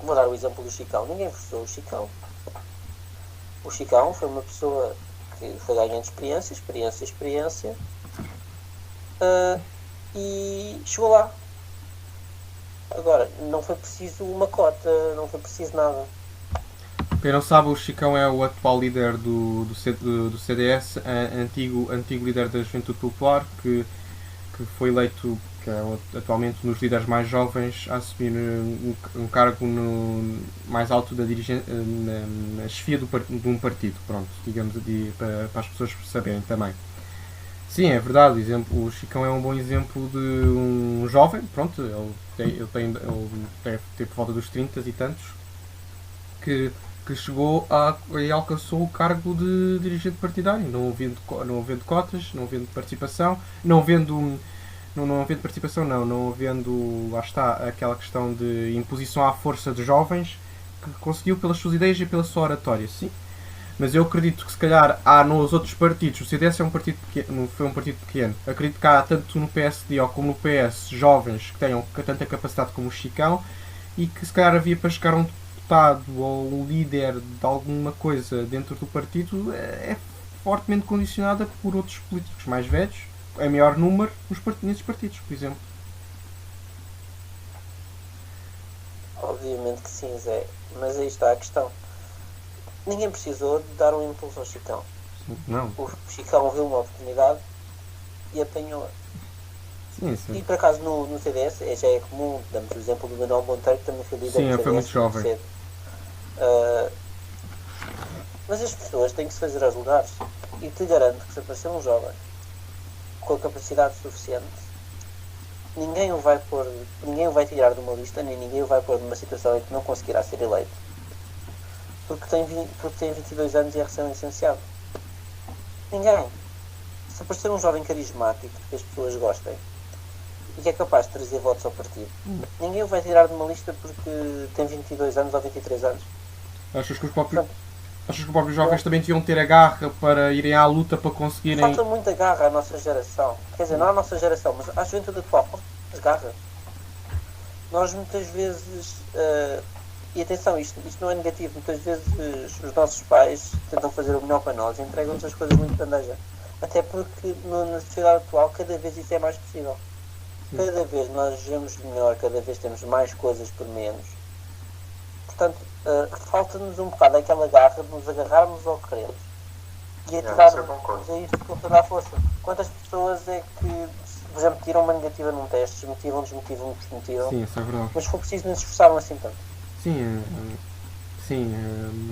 Vou dar o exemplo do Chicão. Ninguém forçou o Chicão. O Chicão foi uma pessoa que foi ganhando experiência, e chegou lá. Agora, não foi preciso uma cota, não foi preciso nada. Quem não sabe, o Chicão é o atual líder do CDS, antigo líder da Juventude Popular, que foi eleito, que é atualmente um dos líderes mais jovens a assumir um cargo mais alto da dirigência, na chefia de um partido, pronto, digamos, para as pessoas saberem também. Sim, é verdade, o Chicão é um bom exemplo de um jovem, pronto, ele tem por volta dos 30 e tantos, que chegou e alcançou o cargo de dirigente partidário, não havendo cotas, não havendo participação, não havendo participação, não havendo, lá está, aquela questão de imposição à força de jovens, que conseguiu pelas suas ideias e pela sua oratória, sim. Mas eu acredito que se calhar há nos outros partidos, o CDS é um partido pequeno, foi um partido pequeno, acredito que há tanto no PSD ou como no PS jovens que tenham tanta capacidade como o Chicão, e que se calhar havia para chegar a um deputado ou um líder de alguma coisa dentro do partido é fortemente condicionada por outros políticos mais velhos, em maior número, nesses partidos, por exemplo. Obviamente que sim, Zé, mas aí está a questão. Ninguém precisou de dar um impulso ao Chicão. Não. O Chicão viu uma oportunidade e apanhou-a. Sim. E por acaso no CDS já é comum, damos o exemplo do Manuel Monteiro, que também foi líder do CDS. Sim, foi muito jovem. Cedo. Mas as pessoas têm que se fazer aos lugares. E te garanto que se aparecer um jovem com a capacidade suficiente, ninguém o vai tirar de uma lista, nem ninguém o vai pôr numa situação em que não conseguirá ser eleito. Porque tem 22 anos e é recém-licenciado. Ninguém. Se aparecer um jovem carismático que as pessoas gostem e que é capaz de trazer votos ao partido, ninguém o vai tirar de uma lista porque tem 22 anos ou 23 anos. Achas que os próprios jovens também deviam ter a garra para irem à luta para conseguirem... Falta muita garra à nossa geração. Quer dizer, não à nossa geração, mas à juventude atual. Falta garra. Nós muitas vezes... E atenção, isto não é negativo. Muitas vezes os nossos pais tentam fazer o melhor para nós e entregam-nos as coisas muito bandeja. Até porque na sociedade atual cada vez isso é mais possível. Cada vez nós vivemos melhor, cada vez temos mais coisas por menos. Portanto, falta-nos um bocado aquela garra de nos agarrarmos ao que queremos. E atirarmos a isto com toda a força. Quantas pessoas é que, por exemplo, tiram uma negativa num teste, desmotivam. Sim, isso é verdade. Mas se for preciso, não se esforçaram assim tanto.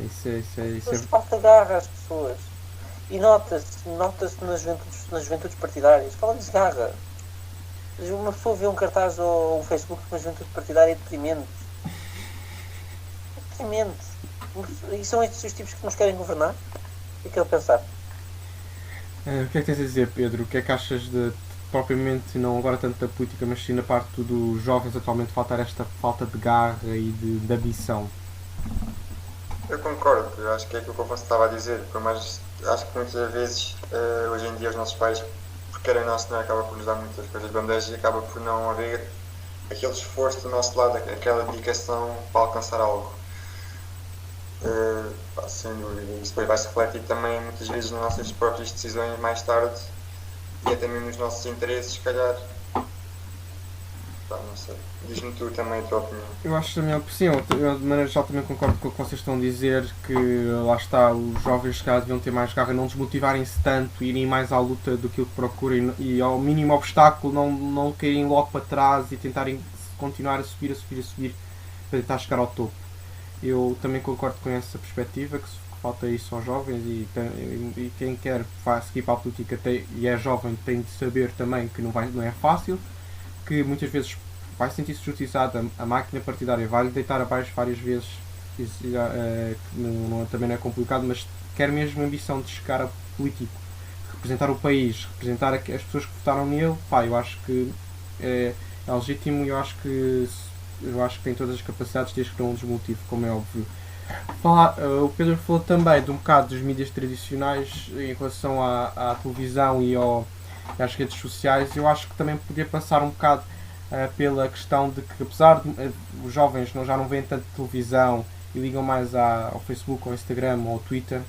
Isso é... Falta garra às pessoas. E nota-se nas juventudes partidárias. Fala-lhes garra. Uma pessoa vê um cartaz ou um Facebook de uma juventude partidária deprimente. Deprimente. E são estes os tipos que nos querem governar? O que é pensar? O que é que tens a dizer, Pedro? O que é que achas de, propriamente, não agora tanto da política, mas sim na parte dos jovens atualmente faltar esta falta de garra e de ambição? Eu concordo, eu acho que é aquilo que o Afonso estava a dizer, mas acho que muitas vezes, hoje em dia, os nossos pais, porque querem nosso, não acaba por nos dar muitas coisas de bandeja e acaba por não haver aquele esforço do nosso lado, aquela dedicação para alcançar algo. Sem dúvida, isso depois vai se refletir também muitas vezes nas nossas próprias decisões mais tarde e até mesmo nos nossos interesses, se calhar. Não sei. Diz-me tu também a tua opinião. Eu acho também, sim, eu de maneira geral também concordo com o que vocês estão a dizer, que lá está, os jovens que deviam ter mais garra, não desmotivarem-se tanto, irem mais à luta do que procuram e ao mínimo obstáculo não caírem logo para trás e tentarem continuar a subir para tentar chegar ao topo. Eu também concordo com essa perspectiva, que falta isso aos jovens e quem quer seguir para a política e é jovem tem de saber também que não é fácil, que muitas vezes vai sentir-se justiçado, a máquina partidária vai-lhe deitar abaixo várias vezes, também não é complicado, mas quer mesmo a ambição de chegar a político, representar o país, representar as pessoas que votaram nele, eu acho que é legítimo e eu acho que tem todas as capacidades desde que não o desmotive, como é óbvio. O Pedro falou também de um bocado dos mídias tradicionais em relação à televisão e às redes sociais. Eu acho que também podia passar um bocado pela questão de que, apesar de os jovens já não veem tanto televisão e ligam mais ao Facebook, ao Instagram ou ao Twitter,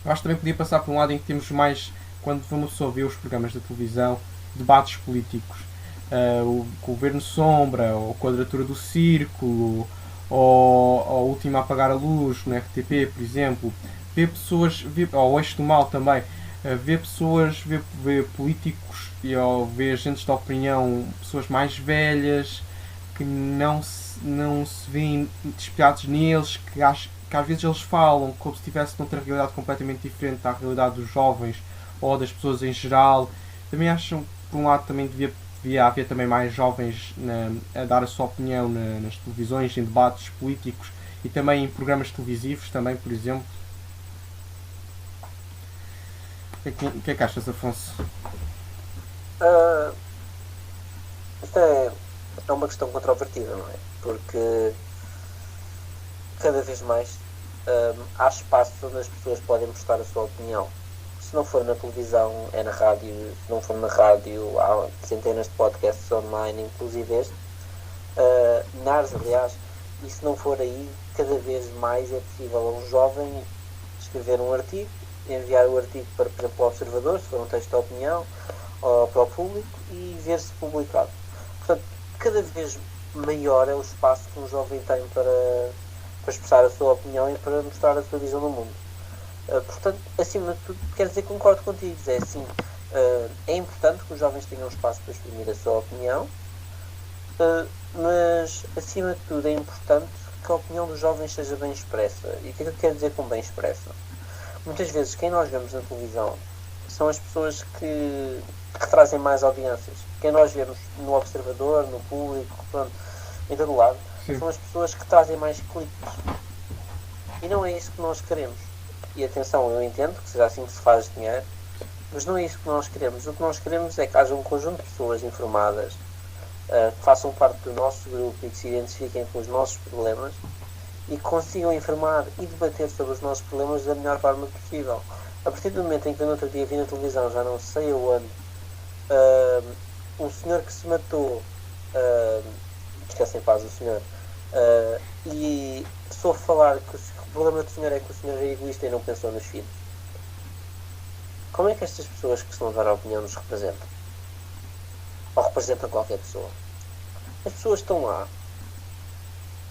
eu acho que também podia passar por um lado em que temos mais, quando uma pessoa vê os programas da televisão, debates políticos. O Governo Sombra, ou Quadratura do Círculo, ou a última a apagar a luz no RTP, por exemplo, vê pessoas, ou o Eixo do Mal também, vê pessoas, vê políticos ou vê agentes de opinião, pessoas mais velhas que não se veem espelhados neles, que às vezes eles falam como se estivesse noutra realidade completamente diferente da realidade dos jovens ou das pessoas em geral. Também acham que, por um lado, também devia haver também mais jovens a dar a sua opinião nas televisões, em debates políticos e também em programas televisivos, também, por exemplo. O que é que achas, Afonso? Isto é uma questão controvertida, não é? Porque cada vez mais há espaços onde as pessoas podem prestar a sua opinião. Se não for na televisão, é na rádio. Se não for na rádio, há centenas de podcasts online, inclusive este. NARS, aliás. E se não for aí, cada vez mais é possível a um jovem escrever um artigo, enviar o artigo para, por exemplo, o Observador, se for um texto de opinião, ou para o público, e ver-se publicado. Portanto, cada vez maior é o espaço que um jovem tem para expressar a sua opinião e para mostrar a sua visão do mundo. Portanto, acima de tudo, quer dizer que concordo contigo. É assim, é importante que os jovens tenham espaço para exprimir a sua opinião, mas, acima de tudo, é importante que a opinião dos jovens seja bem expressa. E o que é que eu quero dizer com bem expressa? Muitas vezes, quem nós vemos na televisão são as pessoas que trazem mais audiências. Quem nós vemos no Observador, no Público, pronto, em todo lado, Sim. São as pessoas que trazem mais cliques. E não é isso que nós queremos. E atenção, eu entendo que seja assim que se faz dinheiro, mas não é isso que nós queremos. O que nós queremos é que haja um conjunto de pessoas informadas, que façam parte do nosso grupo e que se identifiquem com os nossos problemas e que consigam informar e debater sobre os nossos problemas da melhor forma possível. A partir do momento em que eu no outro dia vi na televisão, já não sei aonde, um senhor que se matou, esquece em paz o senhor, e soube falar que o problema do senhor é que o senhor é egoísta e não pensou nos filhos. Como é que estas pessoas que se não dar a opinião nos representam? Ou representam qualquer pessoa? As pessoas estão lá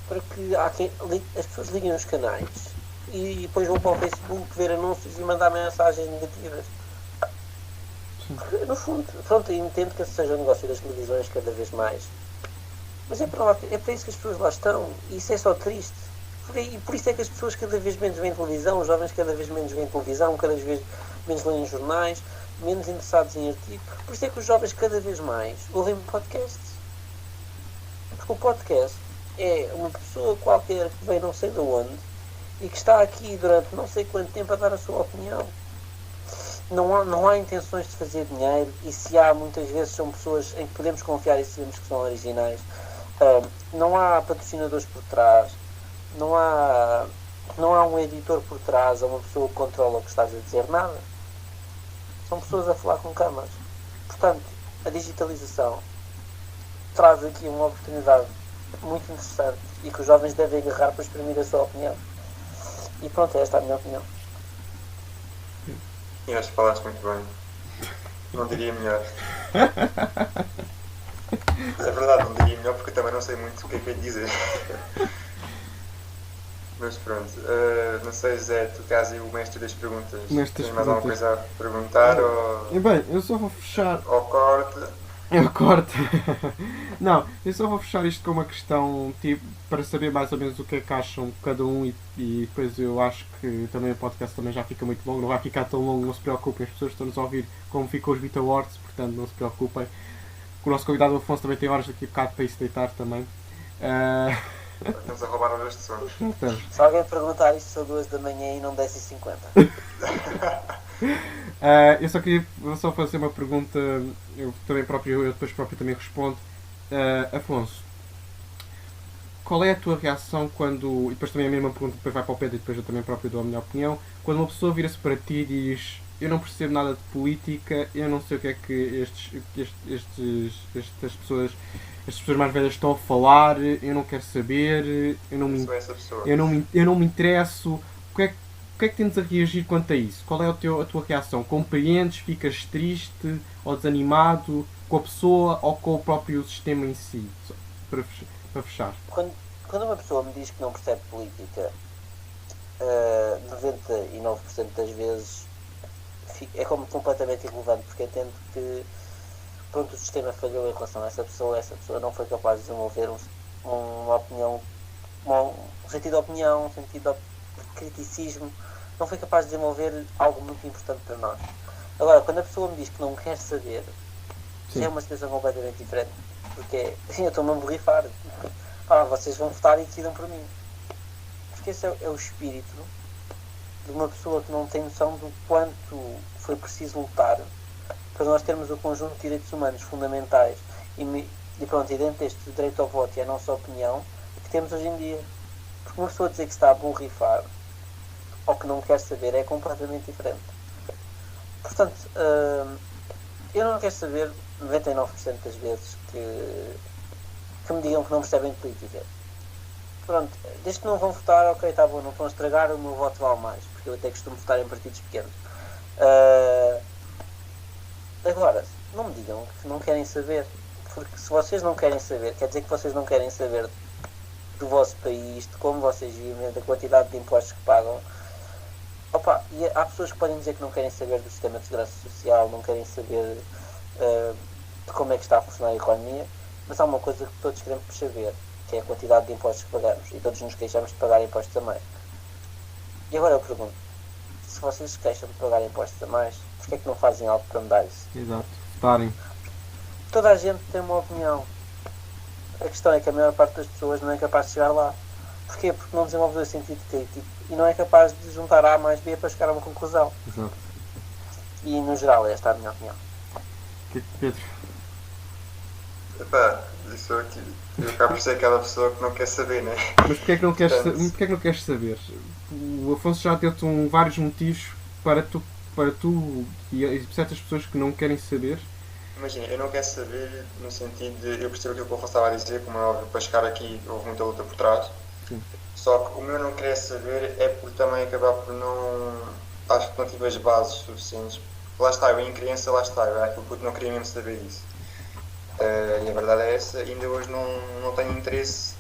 para que as pessoas liguem os canais e depois vão para o Facebook ver anúncios e mandar mensagens negativas. Porque, no fundo, pronto, eu entendo que esse seja o negócio das televisões cada vez mais. Mas é para isso que as pessoas lá estão. E isso é só triste. E por isso é que as pessoas cada vez menos veem televisão, os jovens cada vez menos veem televisão, cada vez menos leem jornais, menos interessados em artigos. Por isso é que os jovens cada vez mais ouvem podcasts. Porque o podcast é uma pessoa qualquer que vem não sei de onde e que está aqui durante não sei quanto tempo a dar a sua opinião. Não há intenções de fazer dinheiro, e se há, muitas vezes são pessoas em que podemos confiar e sabemos que são originais. Não há patrocinadores por trás, não há um editor por trás, ou uma pessoa que controla o que estás a dizer, nada. São pessoas a falar com câmaras. Portanto, a digitalização traz aqui uma oportunidade muito interessante e que os jovens devem agarrar para exprimir a sua opinião. E pronto, esta é a minha opinião. E acho que falaste muito bem. Não diria melhor. Mas é verdade, não diria melhor porque eu também não sei muito o que é que é dizer. Mas pronto, não sei, Zé, tu estás aí o mestre das perguntas. Tens mais alguma coisa a perguntar? Ou... Bem, eu só vou fechar. Ou corte? Eu corto. Não, eu só vou fechar isto com uma questão, tipo, para saber mais ou menos o que é que acham cada um e depois eu acho que também o podcast também já fica muito longo, não vai ficar tão longo, não se preocupem, as pessoas estão-nos a ouvir como ficou os Beat Awards, portanto não se preocupem. O nosso convidado Afonso também tem horas daqui a bocado para ir se deitar também. Estamos a roubar horas de sono. Se alguém perguntar isso, são 2 da manhã e não 10h50. Eu só queria fazer uma pergunta, eu depois próprio também respondo. Afonso, qual é a tua reação quando, e depois também a mesma pergunta depois vai para o Pedro e depois eu também próprio dou a minha opinião, quando uma pessoa vira-se para ti e diz: eu não percebo nada de política, eu não sei o que é que estas pessoas mais velhas estão a falar, eu não quero saber, eu não me interesso. O que é que tens a reagir quanto a isso? Qual é a tua reação? Compreendes? Ficas triste ou desanimado com a pessoa ou com o próprio sistema em si? Para fechar. quando uma pessoa me diz que não percebe política, 99% das vezes é como completamente irrelevante, porque entendo que pronto, o sistema falhou em relação a essa pessoa não foi capaz de desenvolver uma opinião, um sentido de opinião, um sentido de criticismo, não foi capaz de desenvolver algo muito importante para nós. Agora, quando a pessoa me diz que não quer saber, já é uma situação completamente diferente, porque assim, eu estou-me a borrifar. Vocês vão votar e decidam por mim. Porque esse é o espírito de uma pessoa que não tem noção do quanto foi preciso lutar para nós termos o conjunto de direitos humanos fundamentais e dentro deste direito ao voto e à nossa opinião que temos hoje em dia. Porque uma pessoa dizer que está a borrifar ou que não quer saber é completamente diferente. Portanto, eu não quero saber 99% das vezes que me digam que não percebem política. Pronto, desde que não vão votar, ok, está bom, não estão a estragar, o meu voto vale mais, porque eu até costumo votar em partidos pequenos. Agora, não me digam que não querem saber, porque se vocês não querem saber, quer dizer que vocês não querem saber do vosso país, de como vocês vivem, da quantidade de impostos que pagam. E há pessoas que podem dizer que não querem saber do sistema de segurança social, não querem saber de como é que está a funcionar a economia, mas há uma coisa que todos queremos saber, que é a quantidade de impostos que pagamos, e todos nos queixamos de pagar impostos a mais. E agora eu pergunto, se vocês se queixam de pagar impostos a mais, porquê é que não fazem algo para mudar isso? Exato, votarem. Toda a gente tem uma opinião. A questão é que a maior parte das pessoas não é capaz de chegar lá. Porquê? Porque não desenvolveu o sentido crítico e não é capaz de juntar A mais B para chegar a uma conclusão. Exato. E no geral esta é a minha opinião. Pedro? Isso aqui, eu acabo por ser aquela pessoa que não quer saber, né? Mas porquê é que não queres saber? O Afonso já deu-te vários motivos para tu e certas pessoas que não querem saber. Imagina, eu não quero saber no sentido de... Eu percebo aquilo que o Afonso estava a dizer, como é óbvio, para chegar aqui houve muita luta por trás. Sim. Só que o meu não querer saber é por também acabar por não... Acho que não tive as bases suficientes. Lá está, eu em criança, era aquilo que eu não queria mesmo saber disso. E a verdade é essa, ainda hoje não tenho interesse,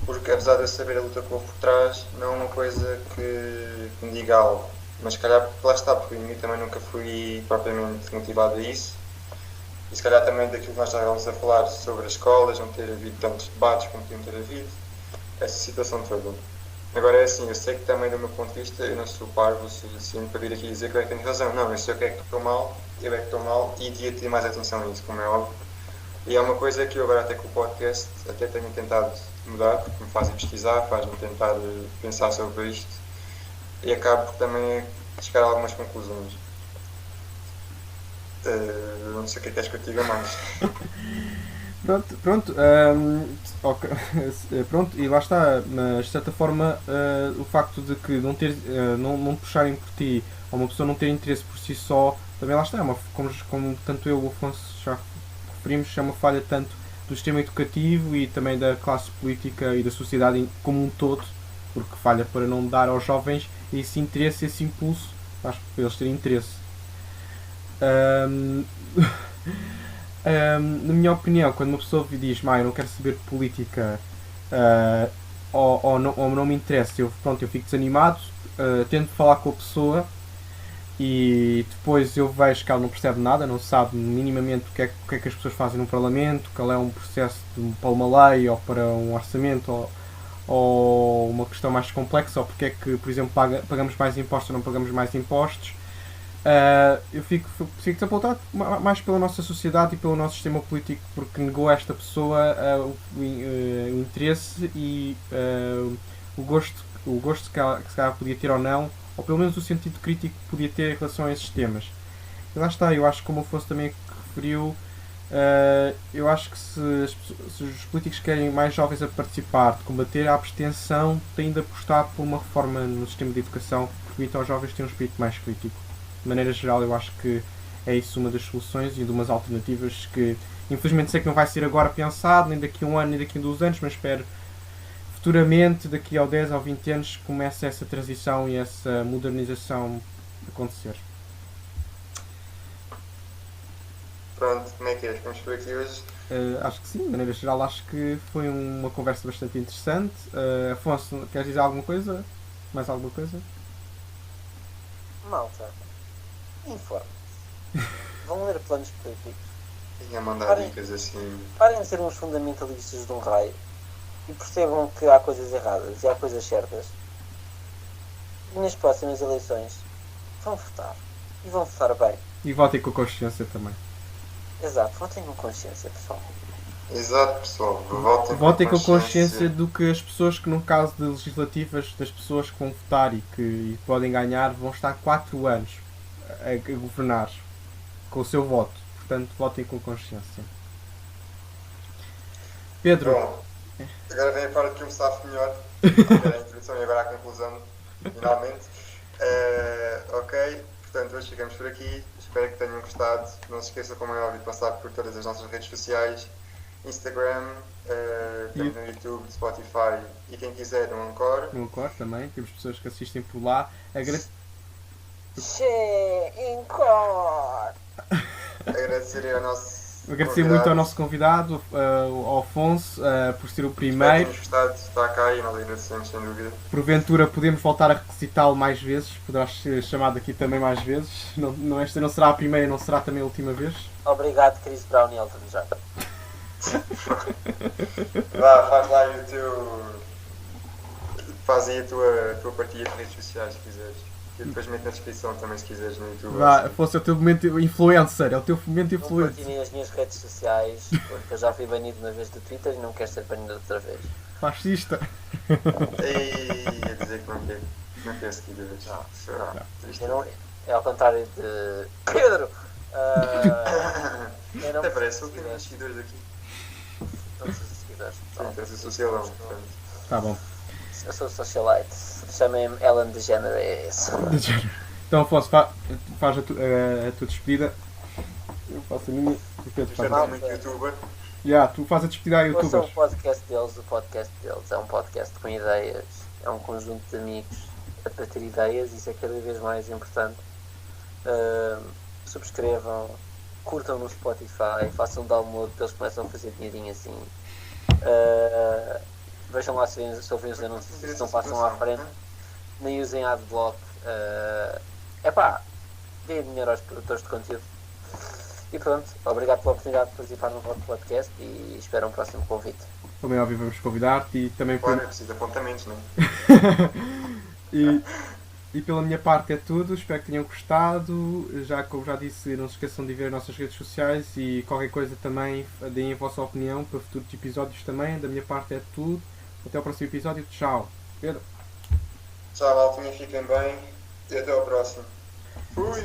porque apesar de eu saber a luta que houve por trás, não é uma coisa que me diga algo. Mas se calhar, lá está, porque em mim também nunca fui propriamente motivado a isso. E se calhar também daquilo que nós estávamos a falar sobre as escolas, não ter havido tantos debates como tinham ter havido, essa situação toda. Agora é assim, eu sei que também do meu ponto de vista, eu não sou parvo o suficiente para vir aqui dizer que eu é que tenho razão. Não, eu sei o que é que estou mal, eu é que estou mal e devia ter mais atenção a isso, como é óbvio. E é uma coisa que eu agora até com o podcast até tenho tentado mudar, porque me fazem pesquisar, faz-me tentar pensar sobre isto e acabo por também chegar a algumas conclusões. Não sei o que é que queres que eu diga mais. Pronto, okay. Pronto, e lá está, mas de certa forma o facto de que não puxarem por ti, ou uma pessoa não ter interesse por si só, também lá está, como tanto eu e o Afonso já referimos, é uma falha tanto do sistema educativo e também da classe política e da sociedade como um todo, porque falha para não dar aos jovens esse interesse, esse impulso, para eles terem interesse. Na minha opinião, quando uma pessoa diz eu não quero saber de política ou não me interessa, eu fico desanimado, tento falar com a pessoa e depois eu vejo que ela não percebe nada, não sabe minimamente o que é que as pessoas fazem no Parlamento, qual é um processo para uma lei ou para um orçamento ou uma questão mais complexa, ou porque é que, por exemplo, pagamos mais impostos ou não pagamos mais impostos. Eu fico desapontado mais pela nossa sociedade e pelo nosso sistema político, porque negou a esta pessoa o interesse e o gosto que se calhar podia ter ou não, ou pelo menos o sentido crítico que podia ter em relação a esses temas. E lá está, eu acho que como o Afonso também referiu, eu acho que se os políticos querem mais jovens a participar, de combater a abstenção, têm de apostar por uma reforma no sistema de educação que permita aos jovens ter um espírito mais crítico. De maneira geral, eu acho que é isso uma das soluções e de umas alternativas que, infelizmente, sei que não vai ser agora pensado, nem daqui a um ano, nem daqui a 2 anos, mas espero futuramente, daqui a 10 ou 20 anos, que comece essa transição e essa modernização a acontecer. Pronto, como é que é? Ficamos por aqui hoje. Acho que sim, de maneira geral acho que foi uma conversa bastante interessante. Afonso, queres dizer alguma coisa? Mais alguma coisa? Malta, informe-se. Vão ler planos políticos. Tinha a mandar Parem. dicas assim. Parem de ser uns fundamentalistas de um raio e percebam que há coisas erradas e há coisas certas. E nas próximas eleições vão votar. E vão votar bem. E votem com consciência também. Exato, votem com consciência, pessoal. Exato, pessoal. Votem com consciência do que as pessoas que, no caso de legislativas, das pessoas que vão votar e que podem ganhar, vão estar 4 anos a governar com o seu voto. Portanto, votem com consciência. Pedro. Bom, agora vem a parte que eu me safo melhor. Agora a introdução e agora a conclusão, finalmente. Ok, portanto, hoje ficamos por aqui. Espero que tenham gostado. Não se esqueçam, como é óbvio, de passar por todas as nossas redes sociais. Instagram, temos no YouTube, Spotify e quem quiser no Anchor. No Anchor também, temos pessoas que assistem por lá. Agradecer ao nosso Agradecer muito ao nosso convidado, ao Afonso, por ser o primeiro. Espero que tenham gostado de estar cá e nós agradecemos, sem dúvida. Porventura podemos voltar a requisitá-lo mais vezes, poderá ser chamado aqui também mais vezes. Esta não será a primeira, não será também a última vez. Obrigado, Chris Brown e Elton John. Vá, faz lá aí o teu. Faz aí a tua partilha de redes sociais, se quiseres. E depois mete na descrição também, se quiseres, no YouTube. Vá, fosse o teu momento influencer, é o teu momento Não influencer. partilhem as minhas redes sociais, porque eu já fui banido uma vez do Twitter e não quero ser banido outra vez. Fascista. E a dizer que não quer seguidores. Eu não, é ao contrário de Pedro. Eu não Até parece preciso que eu tenho muitos seguidores aqui. não preciso de seguidores. Sim, tens o socialão, portanto. Tá bom. Eu sou socialite. Chamem-me Ellen DeGeneres. Então, Afonso, faz a tua despedida. Eu faço a minha. O Pedro faz Já a não muito youtuber. tu fazes a despedida a Ouçam youtubers. o podcast deles é um podcast com ideias, é um conjunto de amigos a partir ideias, isso é cada vez mais importante. Subscrevam, curtam no Spotify, façam download, eles começam a fazer dinheirinho assim. Vejam lá se ouvem os anúncios, se não passam à frente, nem usem adblock. Deem dinheiro aos produtores de conteúdo. E pronto, obrigado pela oportunidade de participar no vosso podcast e espero um próximo convite. Como é óbvio, vamos convidar-te e também Claro, eu preciso de apontamentos, não é? e pela minha parte é tudo, espero que tenham gostado. Como já disse, não se esqueçam de ver as nossas redes sociais e qualquer coisa também deem a vossa opinião para futuros episódios também. Da minha parte é tudo. Até ao próximo episódio. Tchau. Pedro. Tchau, maltinha, fiquem bem e até ao próximo. Fui!